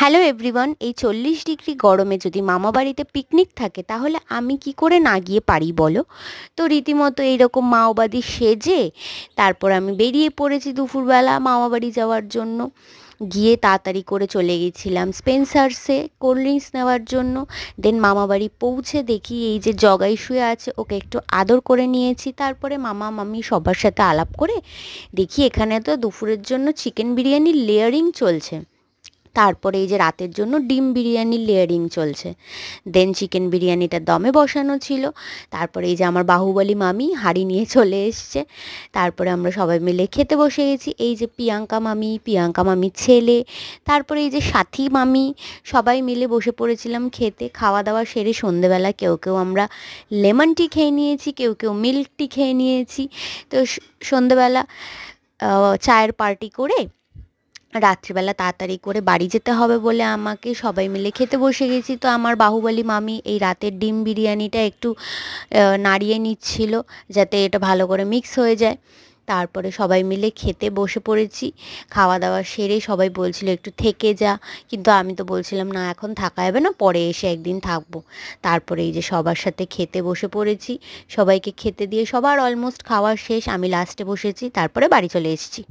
Hello everyone, এই 40 degree গরমে যদি মামা বাড়িতে পিকনিক থাকে তাহলে আমি কি করে না গিয়ে পারি বলো। তো রীতিমতো এইরকম মাওবাদী সেজে তারপর আমি বেরিয়ে পড়েছি দুপুরবেলা মামা বাড়ি যাওয়ার জন্য। গিয়ে তাড়াতাড়ি করে চলে গেছিলাম স্পেন্সার্সে কোল্ড ড্রিঙ্কস নেওয়ার জন্য। দেন মামা বাড়ি পৌঁছে দেখি এই যে জগাই শুয়ে আছে, ওকে একটু আদর করে নিয়েছি। তারপরে মামা মামি সবার সাথে আলাপ করে দেখি এখানে তো দুপুরের জন্য চিকেন বিরিয়ানির লেয়ারিং চলছে। তারপরে এই যে রাতের জন্য ডিম বিরিয়ানির লেয়ারিং চলছে। দেন চিকেন বিরিয়ানিটা দমে বসানো ছিল। তারপরে এই যে আমার বাহুবলী মামি হাঁড়ি নিয়ে চলে এসছে। তারপরে আমরা সবাই মিলে খেতে বসে গেছি। এই যে প্রিয়াঙ্কা মামির ছেলে, তারপরে এই যে সাথী মামি, সবাই মিলে বসে পড়েছিলাম খেতে। খাওয়া দাওয়া সেরে সন্ধেবেলা কেউ কেউ আমরা লেমন টি খেয়ে নিয়েছি, কেউ কেউ মিল্ক টি খেয়ে নিয়েছি। তো সন্ধেবেলা চায়ের পার্টি করে রাত্রিবেলা তাড়াতাড়ি করে বাড়ি যেতে হবে বলে আমাকে সবাই মিলে খেতে বসে গেছি। তো আমার বাহুবলী মামি এই রাতের ডিম বিরিয়ানিটা একটু নাড়িয়ে নিচ্ছিল যাতে এটা ভালো করে মিক্স হয়ে যায়। তারপরে সবাই মিলে খেতে বসে পড়েছি। খাওয়া দাওয়া সেরে সবাই বলছিল একটু থেকে যা, কিন্তু আমি তো বলছিলাম না, এখন থাকা যাবে না, পরে এসে একদিন থাকবো। তারপরে এই যে সবার সাথে খেতে বসে পড়েছি। সবাইকে খেতে দিয়ে সবার অলমোস্ট খাওয়া শেষ, আমি লাস্টে বসেছি। তারপরে বাড়ি চলে এসেছি।